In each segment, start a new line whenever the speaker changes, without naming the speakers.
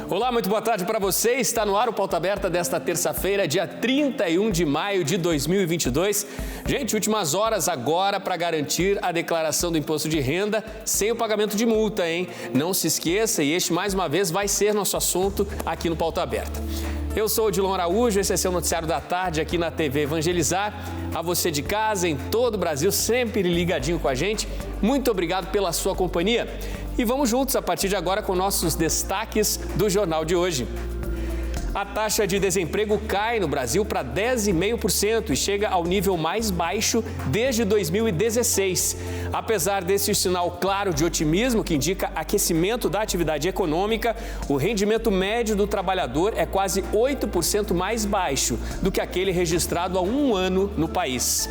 Olá, muito boa tarde para você. Está no ar o Pauta Aberta desta terça-feira, dia 31 de maio de 2022. Gente, últimas horas agora para garantir a declaração do imposto de renda sem o pagamento de multa, hein? Não se esqueça, e este mais uma vez vai ser nosso assunto aqui no Pauta Aberta. Eu sou o Odilon Araújo, esse é seu noticiário da tarde aqui na TV Evangelizar. A você de casa, em todo o Brasil, sempre ligadinho com a gente. Muito obrigado pela sua companhia. E vamos juntos a partir de agora com nossos destaques do jornal de hoje. A taxa de desemprego cai no Brasil para 10,5% e chega ao nível mais baixo desde 2016. Apesar desse sinal claro de otimismo que indica aquecimento da atividade econômica, o rendimento médio do trabalhador é quase 8% mais baixo do que aquele registrado há um ano no país.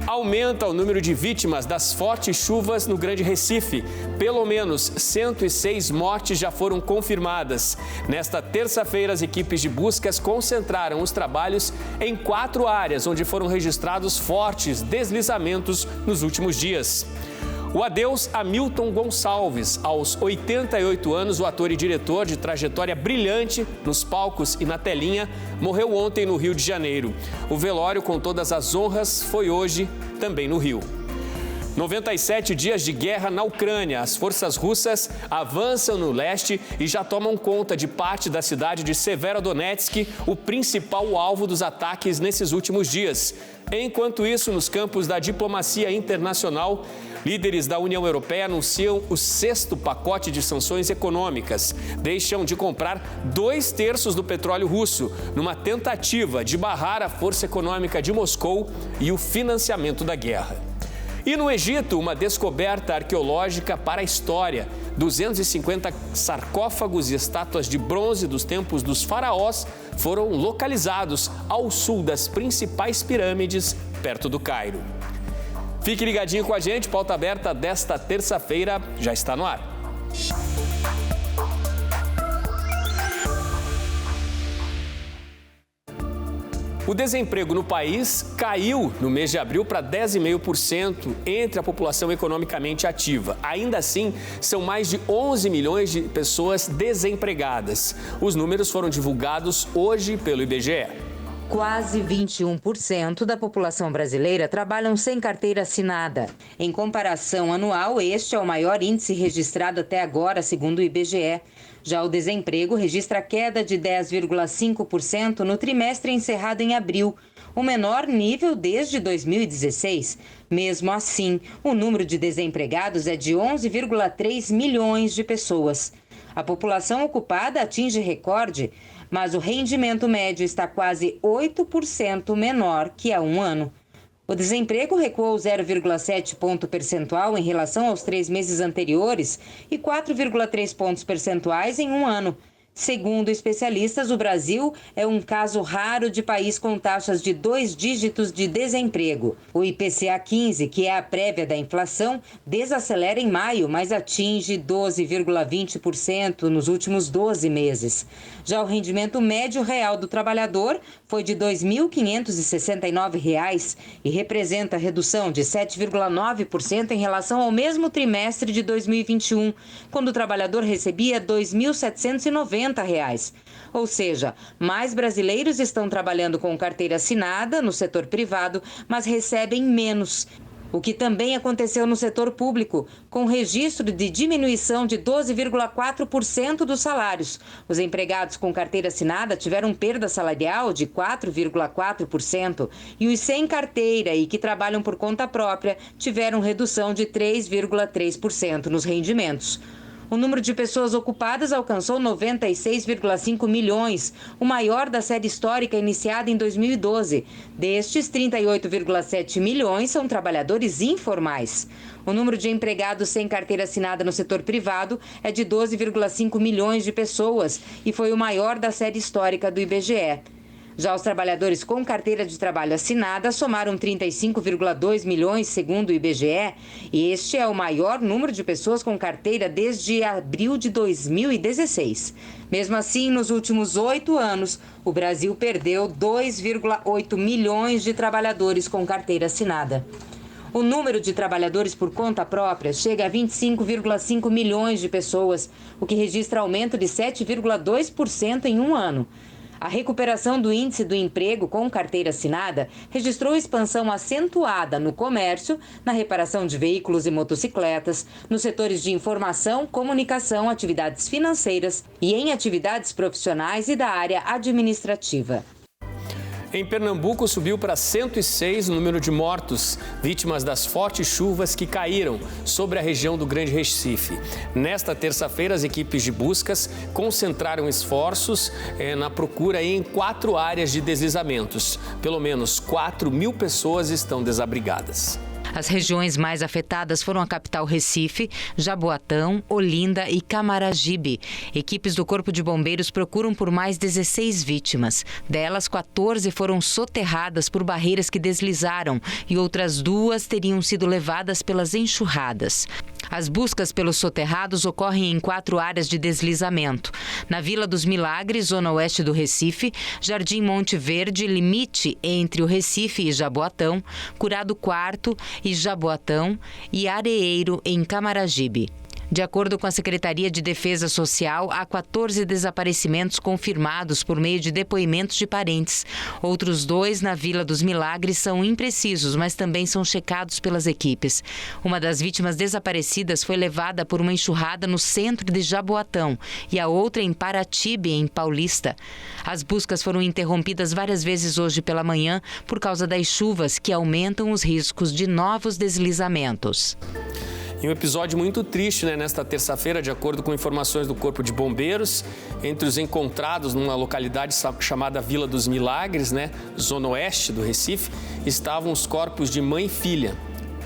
Aumenta o número de vítimas das fortes chuvas no Grande Recife. Pelo menos 106 mortes já foram confirmadas. Nesta terça-feira, as equipes de buscas concentraram os trabalhos em 4 áreas, onde foram registrados fortes deslizamentos nos últimos dias. O adeus a Milton Gonçalves. Aos 88 anos, o ator e diretor de trajetória brilhante nos palcos e na telinha morreu ontem no Rio de Janeiro. O velório com todas as honras foi hoje também no Rio. 97 dias de guerra na Ucrânia. As forças russas avançam no leste e já tomam conta de parte da cidade de Severodonetsk, o principal alvo dos ataques nesses últimos dias. Enquanto isso, nos campos da diplomacia internacional, líderes da União Europeia anunciam o 6º pacote de sanções econômicas. Deixam de comprar 2/3 do petróleo russo, numa tentativa de barrar a força econômica de Moscou e o financiamento da guerra. E no Egito, uma descoberta arqueológica para a história. 250 sarcófagos e estátuas de bronze dos tempos dos faraós foram localizados ao sul das principais pirâmides, perto do Cairo. Fique ligadinho com a gente, Pauta Aberta desta terça-feira já está no ar. O desemprego no país caiu no mês de abril para 10,5% entre a população economicamente ativa. Ainda assim, são mais de 11 milhões de pessoas desempregadas. Os números foram divulgados hoje pelo IBGE.
Quase 21% da população brasileira trabalham sem carteira assinada. Em comparação anual, este é o maior índice registrado até agora, segundo o IBGE. Já o desemprego registra queda de 10,5% no trimestre encerrado em abril, o menor nível desde 2016. Mesmo assim, o número de desempregados é de 11,3 milhões de pessoas. A população ocupada atinge recorde, mas o rendimento médio está quase 8% menor que há um ano. O desemprego recuou 0,7 ponto percentual em relação aos 3 meses anteriores e 4,3 pontos percentuais em um ano. Segundo especialistas, o Brasil é um caso raro de país com taxas de 2 dígitos de desemprego. O IPCA 15, que é a prévia da inflação, desacelera em maio, mas atinge 12,20% nos últimos 12 meses. Já o rendimento médio real do trabalhador foi de R$ 2.569 e representa redução de 7,9% em relação ao mesmo trimestre de 2021, quando o trabalhador recebia R$ 2.790. Ou seja, mais brasileiros estão trabalhando com carteira assinada no setor privado, mas recebem menos. O que também aconteceu no setor público, com registro de diminuição de 12,4% dos salários. Os empregados com carteira assinada tiveram perda salarial de 4,4% e os sem carteira e que trabalham por conta própria tiveram redução de 3,3% nos rendimentos. O número de pessoas ocupadas alcançou 96,5 milhões, o maior da série histórica iniciada em 2012. Destes, 38,7 milhões são trabalhadores informais. O número de empregados sem carteira assinada no setor privado é de 12,5 milhões de pessoas e foi o maior da série histórica do IBGE. Já os trabalhadores com carteira de trabalho assinada somaram 35,2 milhões, segundo o IBGE, e este é o maior número de pessoas com carteira desde abril de 2016. Mesmo assim, nos últimos 8 anos, o Brasil perdeu 2,8 milhões de trabalhadores com carteira assinada. O número de trabalhadores por conta própria chega a 25,5 milhões de pessoas, o que registra aumento de 7,2% em um ano. A recuperação do índice do emprego com carteira assinada registrou expansão acentuada no comércio, na reparação de veículos e motocicletas, nos setores de informação, comunicação, atividades financeiras e em atividades profissionais e da área administrativa.
Em Pernambuco, subiu para 106 o número de mortos, vítimas das fortes chuvas que caíram sobre a região do Grande Recife. Nesta terça-feira, as equipes de buscas concentraram esforços na procura em 4 áreas de deslizamentos. Pelo menos 4.000 pessoas estão desabrigadas.
As regiões mais afetadas foram a capital Recife, Jaboatão, Olinda e Camaragibe. Equipes do Corpo de Bombeiros procuram por mais 16 vítimas. Delas, 14 foram soterradas por barreiras que deslizaram e outras 2 teriam sido levadas pelas enxurradas. As buscas pelos soterrados ocorrem em 4 áreas de deslizamento. Na Vila dos Milagres, zona oeste do Recife, Jardim Monte Verde, limite entre o Recife e Jaboatão, Curado Quarto e Jaboatão e Areeiro, em Camaragibe. De acordo com a Secretaria de Defesa Social, há 14 desaparecimentos confirmados por meio de depoimentos de parentes. Outros 2 na Vila dos Milagres são imprecisos, mas também são checados pelas equipes. Uma das vítimas desaparecidas foi levada por uma enxurrada no centro de Jaboatão e a outra em Paratibe, em Paulista. As buscas foram interrompidas várias vezes hoje pela manhã por causa das chuvas que aumentam os riscos de novos deslizamentos.
E um episódio muito triste, nesta terça-feira, de acordo com informações do Corpo de Bombeiros, entre os encontrados numa localidade chamada Vila dos Milagres, zona oeste do Recife, estavam os corpos de mãe e filha.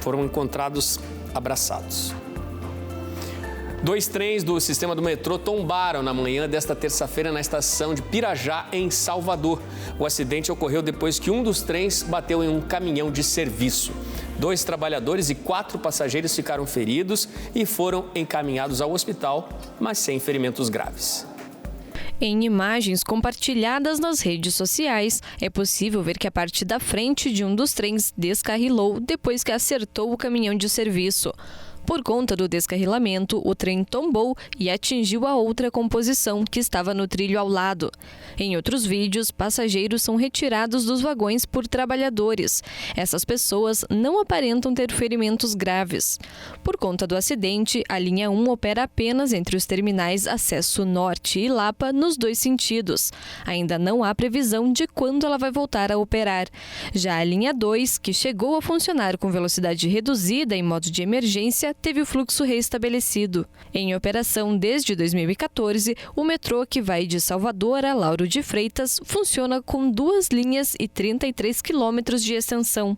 Foram encontrados abraçados. 2 trens do sistema do metrô tombaram na manhã desta terça-feira na estação de Pirajá, em Salvador. O acidente ocorreu depois que um dos trens bateu em um caminhão de serviço. 2 trabalhadores e 4 passageiros ficaram feridos e foram encaminhados ao hospital, mas sem ferimentos graves.
Em imagens compartilhadas nas redes sociais, é possível ver que a parte da frente de um dos trens descarrilou depois que acertou o caminhão de serviço. Por conta do descarrilamento, o trem tombou e atingiu a outra composição que estava no trilho ao lado. Em outros vídeos, passageiros são retirados dos vagões por trabalhadores. Essas pessoas não aparentam ter ferimentos graves. Por conta do acidente, a linha 1 opera apenas entre os terminais Acesso Norte e Lapa nos 2 sentidos. Ainda não há previsão de quando ela vai voltar a operar. Já a linha 2, que chegou a funcionar com velocidade reduzida em modo de emergência, teve o fluxo restabelecido. Em operação desde 2014, o metrô que vai de Salvador a Lauro de Freitas funciona com 2 linhas e 33 quilômetros de extensão.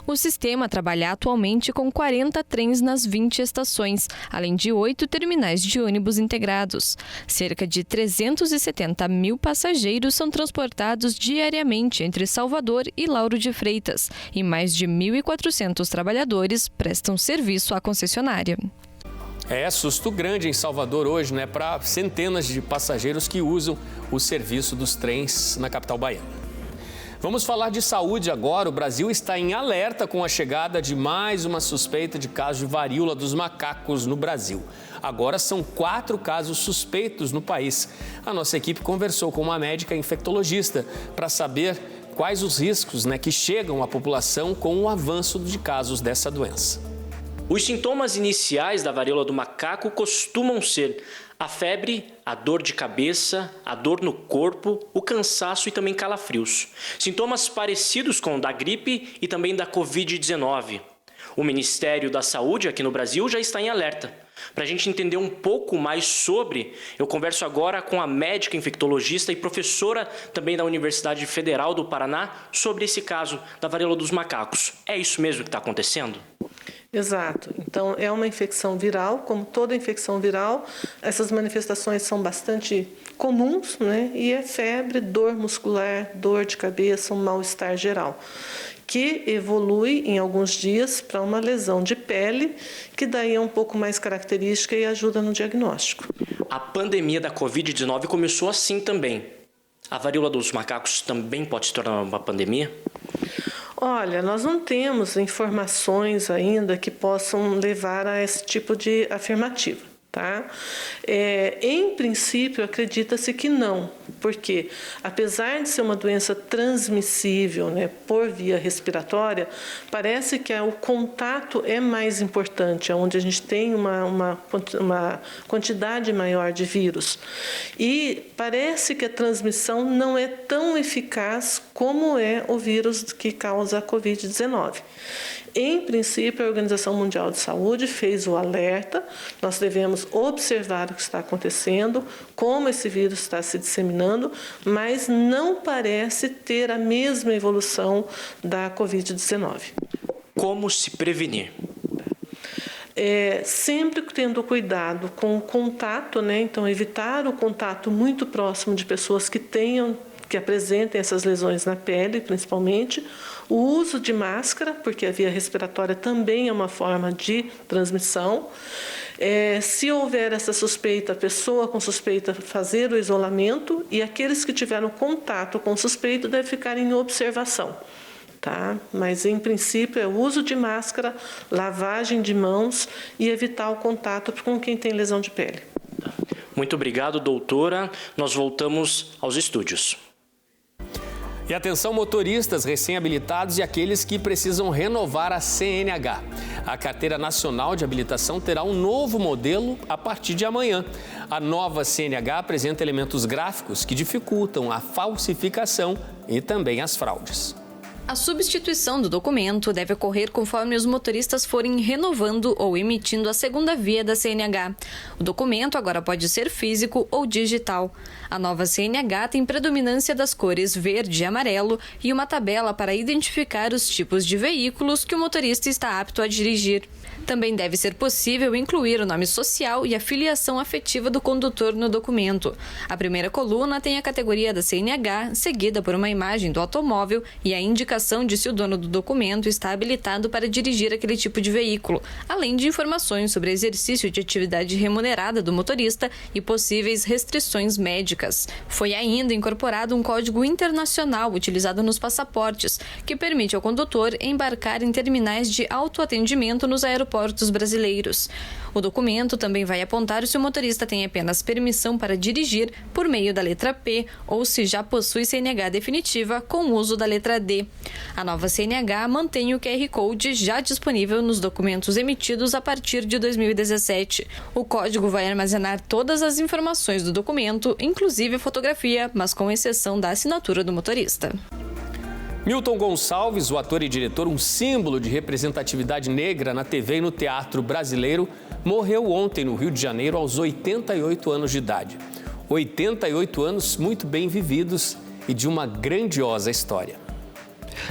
O sistema trabalha atualmente com 40 trens nas 20 estações, além de 8 terminais de ônibus integrados. Cerca de 370.000 passageiros são transportados diariamente entre Salvador e Lauro de Freitas, e mais de 1.400 trabalhadores prestam serviço à concessionária.
Susto grande em Salvador hoje, para centenas de passageiros que usam o serviço dos trens na capital baiana. Vamos falar de saúde agora. O Brasil está em alerta com a chegada de mais uma suspeita de caso de varíola dos macacos no Brasil. Agora são 4 casos suspeitos no país. A nossa equipe conversou com uma médica infectologista para saber quais os riscos que chegam à população com o avanço de casos dessa doença.
Os sintomas iniciais da varíola do macaco costumam ser a febre, a dor de cabeça, a dor no corpo, o cansaço e também calafrios. Sintomas parecidos com o da gripe e também da Covid-19. O Ministério da Saúde aqui no Brasil já está em alerta. Para a gente entender um pouco mais sobre, eu converso agora com a médica infectologista e professora também da Universidade Federal do Paraná sobre esse caso da varíola dos macacos. É isso mesmo que está acontecendo?
Exato. Então, é uma infecção viral, como toda infecção viral, essas manifestações são bastante comuns, E é febre, dor muscular, dor de cabeça, um mal-estar geral, que evolui em alguns dias para uma lesão de pele, que daí é um pouco mais característica e ajuda no diagnóstico.
A pandemia da Covid-19 começou assim também. A varíola dos macacos também pode se tornar uma pandemia?
Olha, nós não temos informações ainda que possam levar a esse tipo de afirmativa. Tá? Em princípio, acredita-se que não, porque apesar de ser uma doença transmissível, né, por via respiratória, parece que o contato é mais importante, onde a gente tem uma quantidade maior de vírus. E parece que a transmissão não é tão eficaz como é o vírus que causa a Covid-19. Em princípio, a Organização Mundial de Saúde fez o alerta, nós devemos observar o que está acontecendo, como esse vírus está se disseminando, mas não parece ter a mesma evolução da Covid-19.
Como se prevenir?
Sempre tendo cuidado com o contato, né? Então evitar o contato muito próximo de pessoas que apresentem essas lesões na pele, principalmente, o uso de máscara, porque a via respiratória também é uma forma de transmissão. Se houver essa suspeita, a pessoa com suspeita fazer o isolamento, e aqueles que tiveram contato com o suspeito devem ficar em observação. Tá? Mas, em princípio, é o uso de máscara, lavagem de mãos e evitar o contato com quem tem lesão de pele.
Muito obrigado, doutora. Nós voltamos aos estúdios.
E atenção, motoristas recém-habilitados e aqueles que precisam renovar a CNH. A Carteira Nacional de Habilitação terá um novo modelo a partir de amanhã. A nova CNH apresenta elementos gráficos que dificultam a falsificação e também as fraudes.
A substituição do documento deve ocorrer conforme os motoristas forem renovando ou emitindo a segunda via da CNH. O documento agora pode ser físico ou digital. A nova CNH tem predominância das cores verde e amarelo e uma tabela para identificar os tipos de veículos que o motorista está apto a dirigir. Também deve ser possível incluir o nome social e a filiação afetiva do condutor no documento. A primeira coluna tem a categoria da CNH, seguida por uma imagem do automóvel e a indicação de se o dono do documento está habilitado para dirigir aquele tipo de veículo, além de informações sobre exercício de atividade remunerada do motorista e possíveis restrições médicas. Foi ainda incorporado um código internacional utilizado nos passaportes, que permite ao condutor embarcar em terminais de autoatendimento nos aeroportos brasileiros. O documento também vai apontar se o motorista tem apenas permissão para dirigir por meio da letra P ou se já possui CNH definitiva com o uso da letra D. A nova CNH mantém o QR Code já disponível nos documentos emitidos a partir de 2017. O código vai armazenar todas as informações do documento, inclusive a fotografia, mas com exceção da assinatura do motorista.
Milton Gonçalves, o ator e diretor, um símbolo de representatividade negra na TV e no teatro brasileiro, morreu ontem no Rio de Janeiro aos 88 anos de idade. 88 anos muito bem vividos e de uma grandiosa história.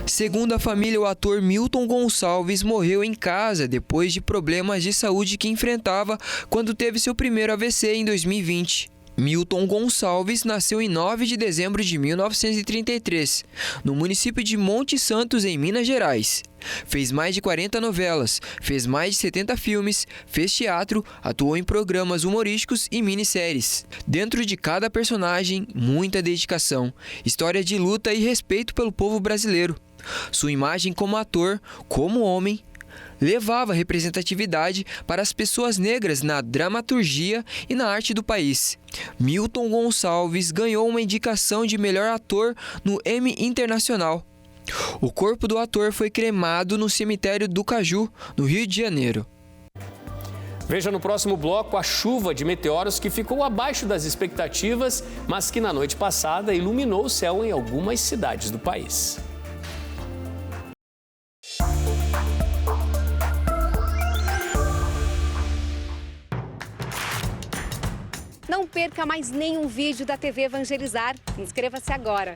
Segundo a família, o ator Milton Gonçalves morreu em casa depois de problemas de saúde que enfrentava quando teve seu primeiro AVC em 2020. Milton Gonçalves nasceu em 9 de dezembro de 1933, no município de Monte Santos, em Minas Gerais. Fez mais de 40 novelas, fez mais de 70 filmes, fez teatro, atuou em programas humorísticos e minisséries. Dentro de cada personagem, muita dedicação, história de luta e respeito pelo povo brasileiro. Sua imagem como ator, como homem, levava representatividade para as pessoas negras na dramaturgia e na arte do país. Milton Gonçalves ganhou uma indicação de melhor ator no Emmy Internacional. O corpo do ator foi cremado no cemitério do Caju, no Rio de Janeiro.
Veja no próximo bloco a chuva de meteoros que ficou abaixo das expectativas, mas que na noite passada iluminou o céu em algumas cidades do país.
Não perca mais nenhum vídeo da TV Evangelizar. Inscreva-se agora.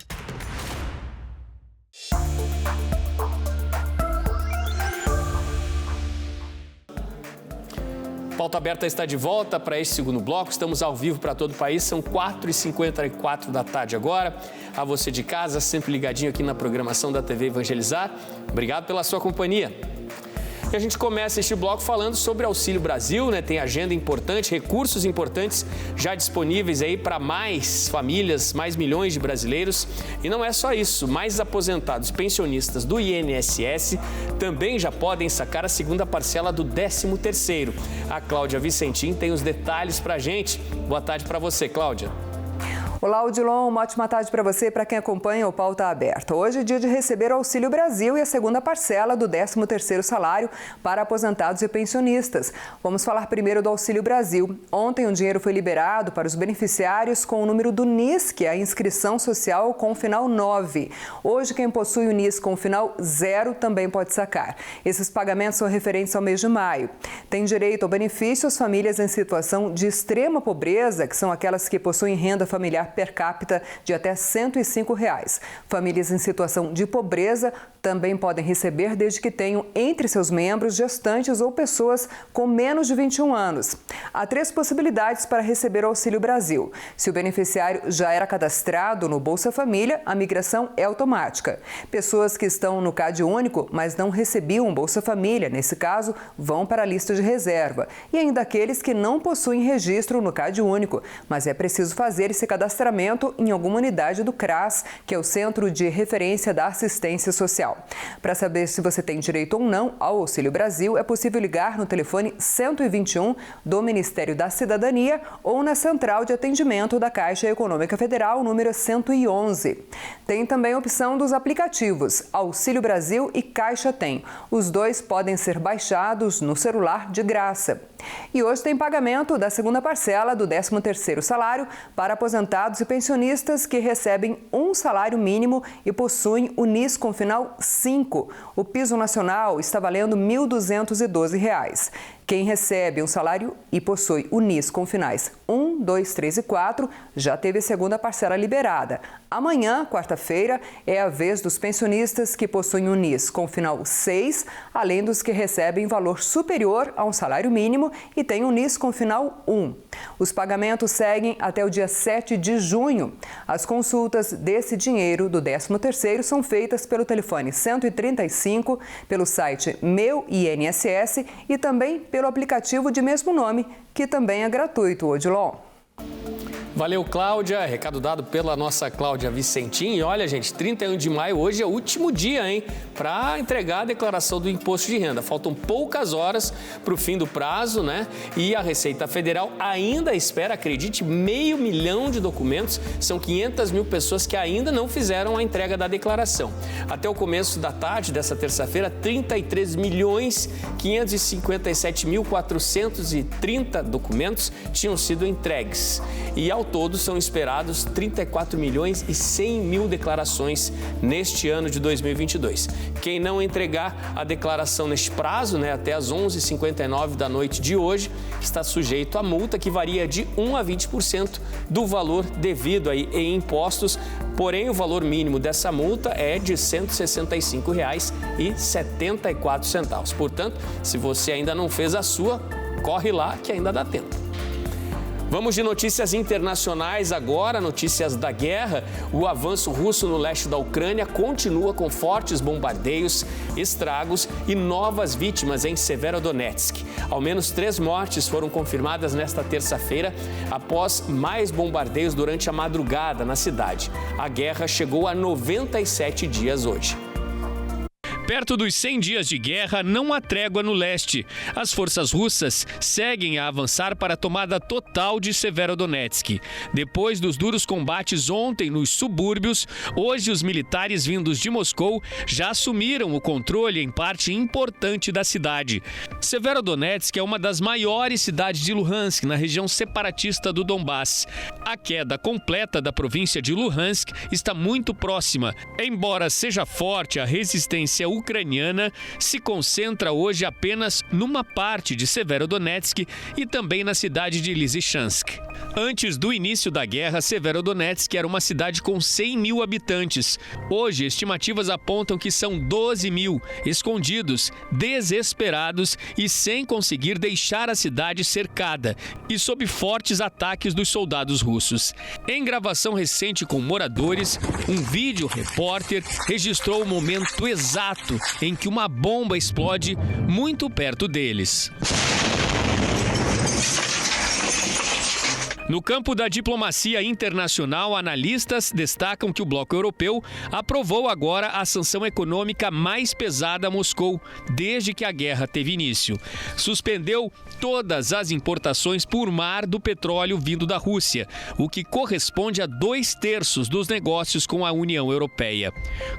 Pauta Aberta está de volta para este segundo bloco. Estamos ao vivo para todo o país. São 4h54 da tarde agora. A você de casa, sempre ligadinho aqui na programação da TV Evangelizar. Obrigado pela sua companhia. E a gente começa este bloco falando sobre Auxílio Brasil, né? Tem agenda importante, recursos importantes já disponíveis aí para mais famílias, mais milhões de brasileiros. E não é só isso, mais aposentados pensionistas do INSS também já podem sacar a segunda parcela do 13º. A Cláudia Vicentim tem os detalhes para a gente. Boa tarde para você, Cláudia.
Olá, Odilon, uma ótima tarde para você e para quem acompanha o Pauta Aberta. Hoje é dia de receber o Auxílio Brasil e a segunda parcela do 13º salário para aposentados e pensionistas. Vamos falar primeiro do Auxílio Brasil. Ontem o dinheiro foi liberado para os beneficiários com o número do NIS, que é a inscrição social com o final 9. Hoje quem possui o NIS com o final 0 também pode sacar. Esses pagamentos são referentes ao mês de maio. Tem direito ao benefício as famílias em situação de extrema pobreza, que são aquelas que possuem renda familiar per capita de até R$ 105. Famílias em situação de pobreza também podem receber desde que tenham entre seus membros gestantes ou pessoas com menos de 21 anos. Há 3 possibilidades para receber o Auxílio Brasil. Se o beneficiário já era cadastrado no Bolsa Família, a migração é automática. Pessoas que estão no CAD único, mas não recebiam Bolsa Família, nesse caso, vão para a lista de reserva. E ainda aqueles que não possuem registro no CAD único, mas é preciso fazer esse cadastramento em alguma unidade do CRAS, que é o Centro de Referência da Assistência Social. Para saber se você tem direito ou não ao Auxílio Brasil, é possível ligar no telefone 121 do Ministério da Cidadania ou na Central de Atendimento da Caixa Econômica Federal, número 111. Tem também a opção dos aplicativos Auxílio Brasil e Caixa Tem. Os dois podem ser baixados no celular de graça. E hoje tem pagamento da segunda parcela do 13º salário para aposentados e pensionistas que recebem um salário mínimo e possuem o NIS com final 5. O piso nacional está valendo R$ 1.212. Quem recebe um salário e possui o NIS com finais 1, 2, 3 e 4 já teve a segunda parcela liberada. Amanhã, quarta-feira, é a vez dos pensionistas que possuem o NIS com final 6, além dos que recebem valor superior a um salário mínimo e têm o NIS com final 1. Os pagamentos seguem até o dia 7 de junho. As consultas desse dinheiro do 13º são feitas pelo telefone 135, pelo site Meu INSS e também pelo aplicativo de mesmo nome, que também é gratuito, Odilon.
Valeu, Cláudia. Recado dado pela nossa Cláudia Vicentim. E olha, gente, 31 de maio, hoje é o último dia, hein, para entregar a declaração do imposto de renda. Faltam poucas horas para o fim do prazo, né? E a Receita Federal ainda espera, acredite, 500 mil de documentos. São 500 mil pessoas que ainda não fizeram a entrega da declaração. Até o começo da tarde dessa terça-feira, 33.557.430 documentos tinham sido entregues. E ao todo são esperados 34.100.000 declarações neste ano de 2022. Quem não entregar a declaração neste prazo, né, até às 11h59 da noite de hoje, está sujeito a multa que varia de 1 a 20% do valor devido aí em impostos. Porém, o valor mínimo dessa multa é de R$ 165,74. Portanto, se você ainda não fez a sua, corre lá que ainda dá tempo. Vamos de notícias internacionais agora, notícias da guerra. O avanço russo no leste da Ucrânia continua com fortes bombardeios, estragos e novas vítimas em Severodonetsk. Ao menos 3 mortes foram confirmadas nesta terça-feira após mais bombardeios durante a madrugada na cidade. A guerra chegou a 97 dias hoje.
Perto dos 100 dias de guerra, não há trégua no leste. As forças russas seguem a avançar para a tomada total de Severodonetsk. Depois dos duros combates ontem nos subúrbios, hoje os militares vindos de Moscou já assumiram o controle em parte importante da cidade. Severodonetsk é uma das maiores cidades de Luhansk, na região separatista do Donbass. A queda completa da província de Luhansk está muito próxima. Embora seja forte a resistência ucraniana, se concentra hoje apenas numa parte de Severodonetsk e também na cidade de Lysychansk. Antes do início da guerra, Severodonetsk era uma cidade com 100 mil habitantes. Hoje, estimativas apontam que são 12 mil, escondidos, desesperados e sem conseguir deixar a cidade cercada e sob fortes ataques dos soldados russos. Em gravação recente com moradores, um vídeo repórter registrou o momento exato ato em que uma bomba explode muito perto deles. No campo da diplomacia internacional, analistas destacam que o bloco europeu aprovou agora a sanção econômica mais pesada a Moscou desde que a guerra teve início. Suspendeu todas as importações por mar do petróleo vindo da Rússia, o que corresponde a 2/3 dos negócios com a União Europeia.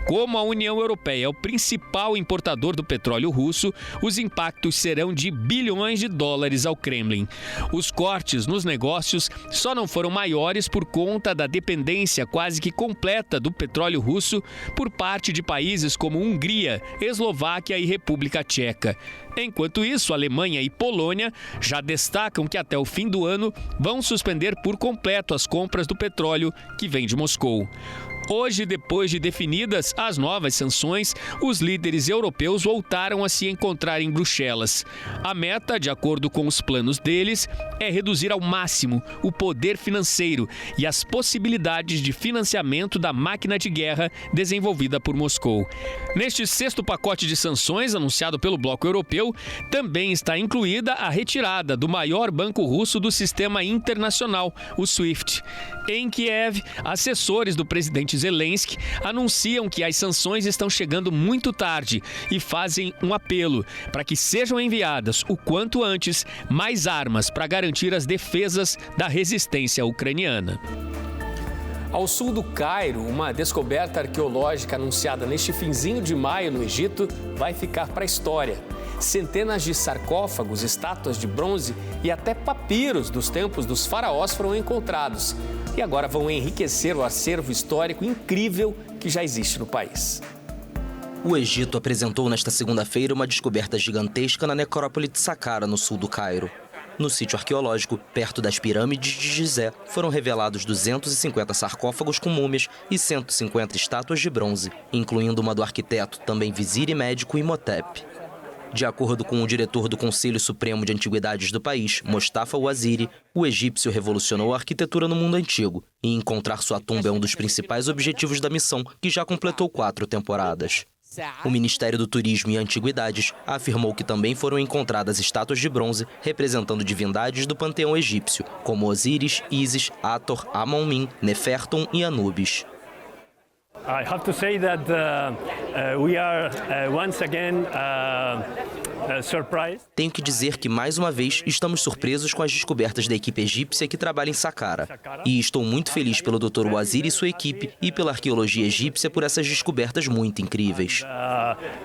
Como a União Europeia é o principal importador do petróleo russo, os impactos serão de bilhões de dólares ao Kremlin. Os cortes nos negócios só não foram maiores por conta da dependência quase que completa do petróleo russo por parte de países como Hungria, Eslováquia e República Tcheca. Enquanto isso, Alemanha e Polônia já destacam que até o fim do ano vão suspender por completo as compras do petróleo que vem de Moscou. Hoje, depois de definidas as novas sanções, os líderes europeus voltaram a se encontrar em Bruxelas. A meta, de acordo com os planos deles, é reduzir ao máximo o poder financeiro e as possibilidades de financiamento da máquina de guerra desenvolvida por Moscou. Neste 6º pacote de sanções anunciado pelo bloco europeu, também está incluída a retirada do maior banco russo do sistema internacional, o SWIFT. Em Kiev, assessores do presidente Zelensky anunciam que as sanções estão chegando muito tarde e fazem um apelo para que sejam enviadas o quanto antes mais armas para garantir as defesas da resistência ucraniana.
Ao sul do Cairo, uma descoberta arqueológica anunciada neste finzinho de maio no Egito vai ficar para a história. Centenas de sarcófagos, estátuas de bronze e até papiros dos tempos dos faraós foram encontrados e agora vão enriquecer o acervo histórico incrível que já existe no país.
O Egito apresentou nesta segunda-feira uma descoberta gigantesca na necrópole de Saqqara, no sul do Cairo. No sítio arqueológico, perto das pirâmides de Gizé, foram revelados 250 sarcófagos com múmias e 150 estátuas de bronze, incluindo uma do arquiteto, também vizir e médico Imhotep. De acordo com o diretor do Conselho Supremo de Antiguidades do país, Mostafa Waziri, o egípcio revolucionou a arquitetura no mundo antigo e encontrar sua tumba é um dos principais objetivos da missão, que já completou 4 temporadas. O Ministério do Turismo e Antiguidades afirmou que também foram encontradas estátuas de bronze representando divindades do panteão egípcio, como Osíris, Ísis, Hathor, Amon-Min, Nefertum e Anubis.
I have to say that we are once again surprised.
Tenho que dizer que, mais uma vez, estamos surpresos com as descobertas da equipe egípcia que trabalha em Saqqara. E estou muito feliz pelo Dr. Waziri e sua equipe e pela arqueologia egípcia por essas descobertas muito incríveis.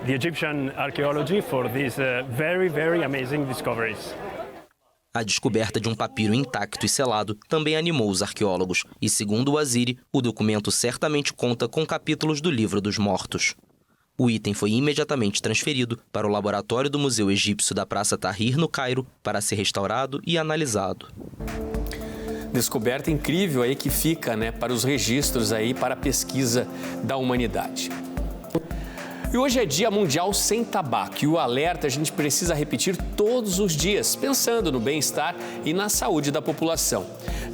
The Egyptian archaeology for these very amazing discoveries.
A descoberta de um papiro intacto e selado também animou os arqueólogos. E, segundo Waziri, o documento certamente conta com capítulos do Livro dos Mortos. O item foi imediatamente transferido para o laboratório do Museu Egípcio da Praça Tahrir, no Cairo, para ser restaurado e analisado.
Descoberta incrível aí que fica, para os registros aí, para a pesquisa da humanidade. E hoje é Dia Mundial Sem Tabaco e o alerta a gente precisa repetir todos os dias, pensando no bem-estar e na saúde da população.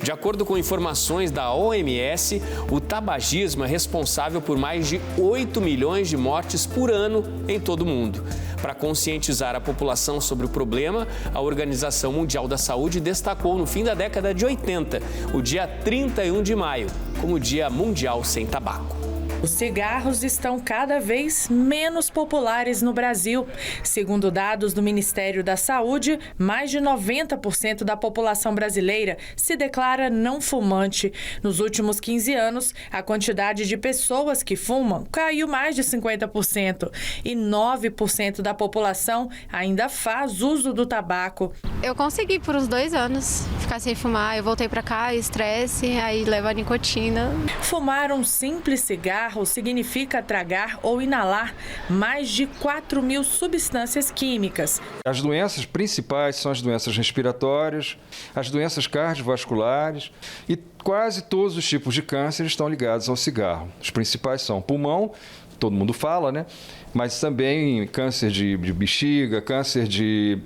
De acordo com informações da OMS, o tabagismo é responsável por mais de 8 milhões de mortes por ano em todo o mundo. Para conscientizar a população sobre o problema, a Organização Mundial da Saúde destacou no fim da década de 80, o dia 31 de maio, como Dia Mundial Sem Tabaco.
Os cigarros estão cada vez menos populares no Brasil. Segundo dados do Ministério da Saúde, mais de 90% da população brasileira se declara não fumante. Nos últimos 15 anos, a quantidade de pessoas que fumam caiu mais de 50% e 9% da população ainda faz uso do tabaco.
Eu consegui por uns 2 anos ficar sem fumar. Eu voltei para cá, estresse, aí leva a nicotina.
Fumar um simples cigarro significa tragar ou inalar mais de 4.000 substâncias químicas.
As doenças principais são as doenças respiratórias, as doenças cardiovasculares e quase todos os tipos de câncer estão ligados ao cigarro. Os principais são pulmão, todo mundo fala, né? Mas também câncer de bexiga, câncer de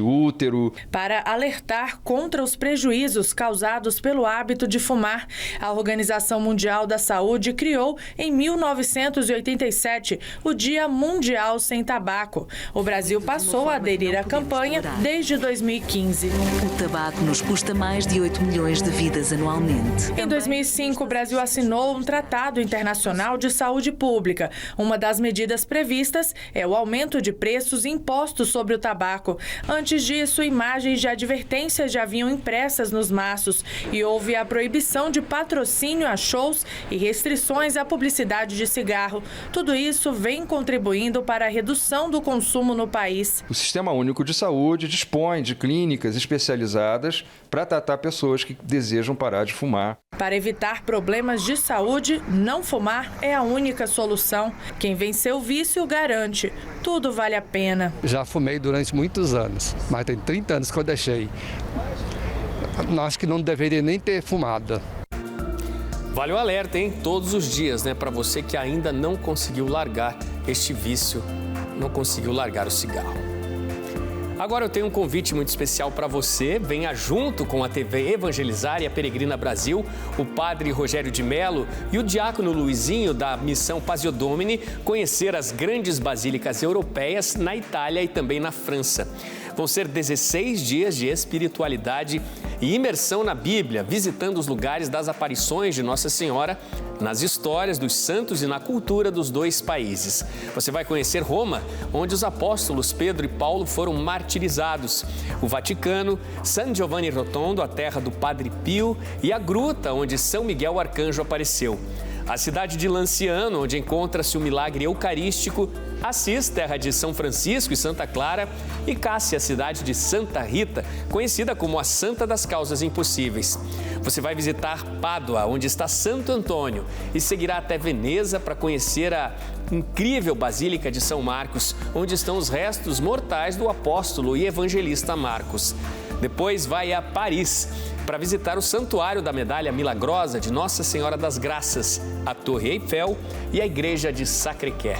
útero.
Para alertar contra os prejuízos causados pelo hábito de fumar, a Organização Mundial da Saúde criou, em 1987, o Dia Mundial Sem Tabaco. O Brasil passou a aderir à campanha desde 2015.
O tabaco nos custa mais de 8 milhões de vidas anualmente.
Em 2005, o Brasil assinou um Tratado Internacional de Saúde Pública. Uma das medidas previstas é o aumento de preços e impostos sobre o tabaco. Antes disso, imagens de advertência já vinham impressas nos maços e houve a proibição de patrocínio a shows e restrições à publicidade de cigarro. Tudo isso vem contribuindo para a redução do consumo no país.
O Sistema Único de Saúde dispõe de clínicas especializadas para tratar pessoas que desejam parar de fumar.
Para evitar problemas de saúde, não fumar é a única solução. Quem venceu o vício garante, tudo vale a pena.
Já fumei durante muitos anos, mas tem 30 anos que eu deixei. Acho que não deveria nem ter fumado.
Vale o alerta, hein? Todos os dias, né? Para você que ainda não conseguiu largar este vício, não conseguiu largar o cigarro. Agora eu tenho um convite muito especial para você. Venha junto com a TV Evangelizar e a Peregrina Brasil, o padre Rogério de Mello e o diácono Luizinho da Missão Passio Domini conhecer as grandes basílicas europeias na Itália e também na França. Vão ser 16 dias de espiritualidade e imersão na Bíblia, visitando os lugares das aparições de Nossa Senhora, nas histórias dos santos e na cultura dos dois países. Você vai conhecer Roma, onde os apóstolos Pedro e Paulo foram martirizados, o Vaticano, San Giovanni Rotondo, a terra do Padre Pio, e a gruta onde São Miguel Arcanjo apareceu. A cidade de Lanciano, onde encontra-se o milagre eucarístico, Assis, terra de São Francisco e Santa Clara, e Cássia, cidade de Santa Rita, conhecida como a Santa das Causas Impossíveis. Você vai visitar Pádua, onde está Santo Antônio, e seguirá até Veneza para conhecer a incrível Basílica de São Marcos, onde estão os restos mortais do apóstolo e evangelista Marcos. Depois vai a Paris para visitar o Santuário da Medalha Milagrosa de Nossa Senhora das Graças, a Torre Eiffel e a Igreja de Sacré-Cœur.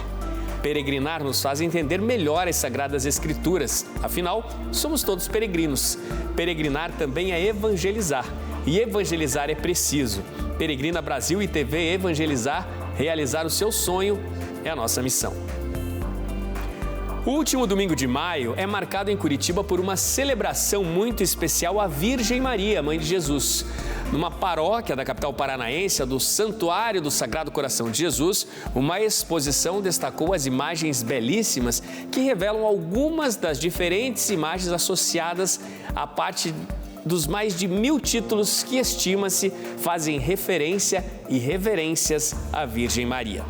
Peregrinar nos faz entender melhor as Sagradas Escrituras. Afinal, somos todos peregrinos. Peregrinar também é evangelizar. E evangelizar é preciso. Peregrina Brasil e TV Evangelizar, realizar o seu sonho é a nossa missão. O último domingo de maio é marcado em Curitiba por uma celebração muito especial à Virgem Maria, Mãe de Jesus. Numa paróquia da capital paranaense, do Santuário do Sagrado Coração de Jesus, uma exposição destacou as imagens belíssimas que revelam algumas das diferentes imagens associadas à parte dos mais de 1000 títulos que, estima-se, fazem referência e reverências à Virgem Maria.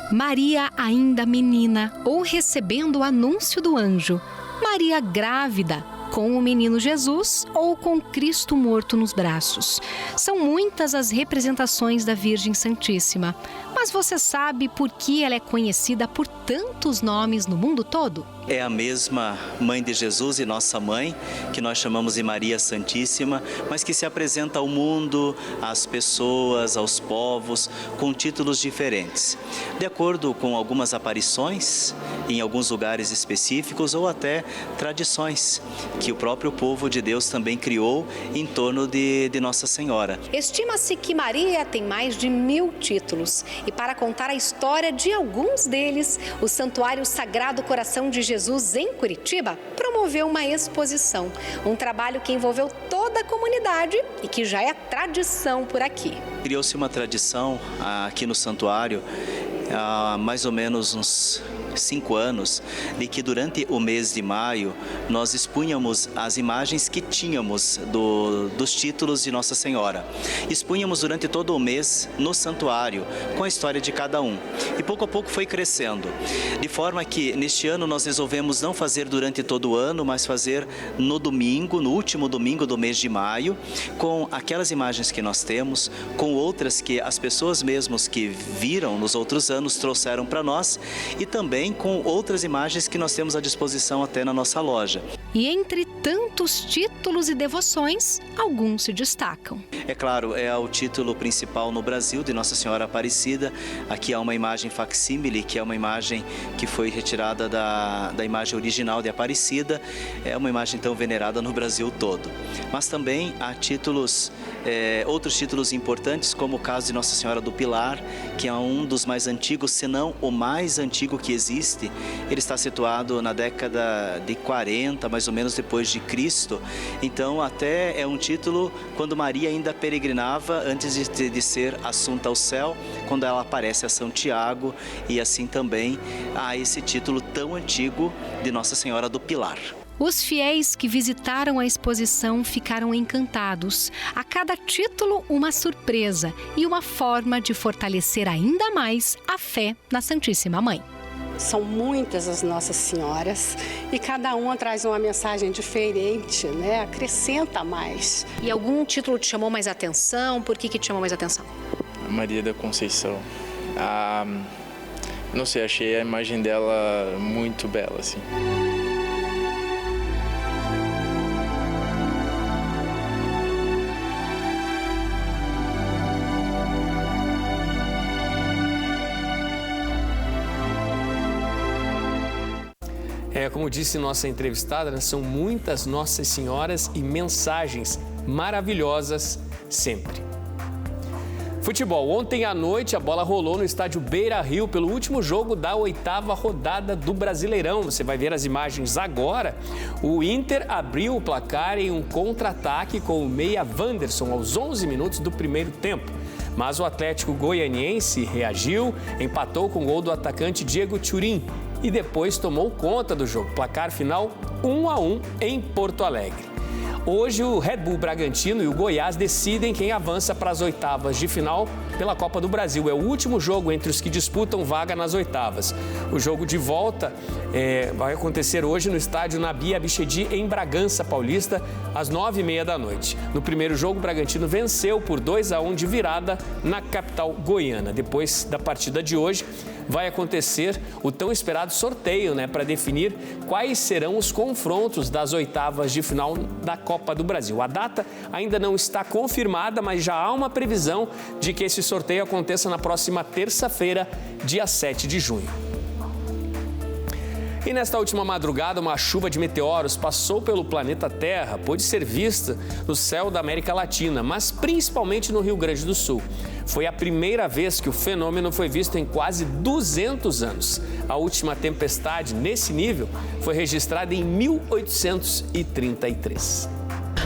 Maria ainda menina ou recebendo o anúncio do anjo. Maria grávida, com o menino Jesus ou com Cristo morto nos braços. São muitas as representações da Virgem Santíssima. Mas você sabe por que ela é conhecida por tantos nomes no mundo todo?
É a mesma Mãe de Jesus e nossa Mãe, que nós chamamos de Maria Santíssima, mas que se apresenta ao mundo, às pessoas, aos povos, com títulos diferentes. De acordo com algumas aparições, em alguns lugares específicos, ou até tradições, que o próprio povo de Deus também criou em torno de Nossa Senhora.
Estima-se que Maria tem mais de 1000 títulos. E para contar a história de alguns deles, o Santuário Sagrado Coração de Jesus, em Curitiba, promoveu uma exposição. Um trabalho que envolveu toda a comunidade e que já é tradição por aqui.
Criou-se uma tradição aqui no santuário há mais ou menos uns 5 anos, de que durante o mês de maio nós expunhamos as imagens que tínhamos dos títulos de Nossa Senhora. Expunhamos durante todo o mês no santuário, com a história de cada um. E pouco a pouco foi crescendo, de forma que neste ano nós resolvemos não fazer durante todo o ano, mas fazer no domingo, no último domingo do mês de maio, com aquelas imagens que nós temos, com outras que as pessoas mesmos que viram nos outros anos trouxeram para nós, e também também com outras imagens que nós temos à disposição até na nossa loja.
E entre tantos títulos e devoções, alguns se destacam.
É claro, é o título principal no Brasil de Nossa Senhora Aparecida. Aqui há uma imagem facsímile, que é uma imagem que foi retirada da imagem original de Aparecida. É uma imagem tão venerada no Brasil todo. Mas também há outros títulos importantes, como o caso de Nossa Senhora do Pilar, que é um dos mais antigos, se não o mais antigo que existe. Ele está situado na década de 40, mais ou menos depois de Cristo. Então até é um título quando Maria ainda peregrinava antes de ser assunta ao céu, quando ela aparece a São Tiago, e assim também há esse título tão antigo de Nossa Senhora do Pilar.
Os fiéis que visitaram a exposição ficaram encantados. A cada título, uma surpresa e uma forma de fortalecer ainda mais a fé na Santíssima Mãe.
São muitas as Nossas Senhoras e cada uma traz uma mensagem diferente, né? Acrescenta mais.
E algum título te chamou mais atenção? Por que te chamou mais atenção?
Maria da Conceição. Não sei, achei a imagem dela muito bela, assim.
Como disse nossa entrevistada, são muitas Nossas Senhoras e mensagens maravilhosas sempre. Futebol. Ontem à noite a bola rolou no estádio Beira-Rio pelo último jogo da 8ª rodada do Brasileirão. Você vai ver as imagens agora. O Inter abriu o placar em um contra-ataque com o meia Wanderson aos 11 minutos do primeiro tempo. Mas o Atlético Goianiense reagiu, empatou com o gol do atacante Diego Turim e depois tomou conta do jogo. Placar final 1-1 em Porto Alegre. Hoje o Red Bull Bragantino e o Goiás decidem quem avança para as oitavas de final pela Copa do Brasil. É o último jogo entre os que disputam vaga nas oitavas. O jogo de volta vai acontecer hoje no estádio Nabi Abichedi, em Bragança Paulista, às 9h30 da noite. No primeiro jogo, o Bragantino venceu por 2-1 de virada na capital goiana. Depois da partida de hoje, vai acontecer o tão esperado sorteio, para definir quais serão os confrontos das oitavas de final da Copa do Brasil. A data ainda não está confirmada, mas já há uma previsão de que esse sorteio aconteça na próxima terça-feira, dia 7 de junho. E nesta última madrugada, uma chuva de meteoros passou pelo planeta Terra, pôde ser vista no céu da América Latina, mas principalmente no Rio Grande do Sul. Foi a primeira vez que o fenômeno foi visto em quase 200 anos. A última tempestade nesse nível foi registrada em 1833.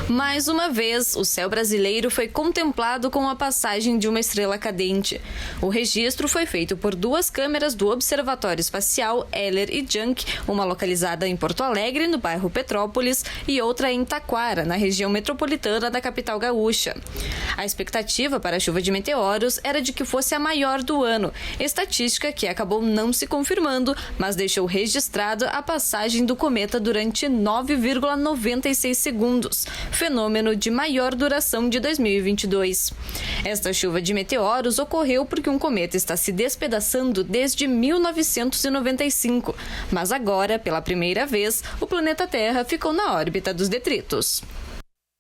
Mais uma vez, o céu brasileiro foi contemplado com a passagem de uma estrela cadente. O registro foi feito por 2 câmeras do Observatório Espacial Heller e Junk, uma localizada em Porto Alegre, no bairro Petrópolis, e outra em Taquara, na região metropolitana da capital gaúcha. A expectativa para a chuva de meteoros era de que fosse a maior do ano, estatística que acabou não se confirmando, mas deixou registrado a passagem do cometa durante 9,96 segundos. Fenômeno de maior duração de 2022. Esta chuva de meteoros ocorreu porque um cometa está se despedaçando desde 1995, mas agora, pela primeira vez, o planeta Terra ficou na órbita dos detritos.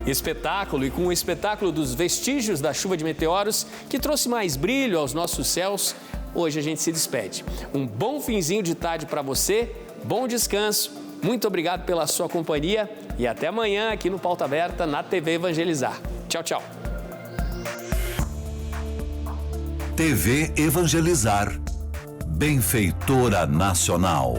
Espetáculo, e com o espetáculo dos vestígios da chuva de meteoros, que trouxe mais brilho aos nossos céus, hoje a gente se despede. Um bom finzinho de tarde para você, bom descanso. Muito obrigado pela sua companhia e até amanhã aqui no Pauta Aberta na TV Evangelizar. Tchau, tchau.
TV Evangelizar. Benfeitora Nacional.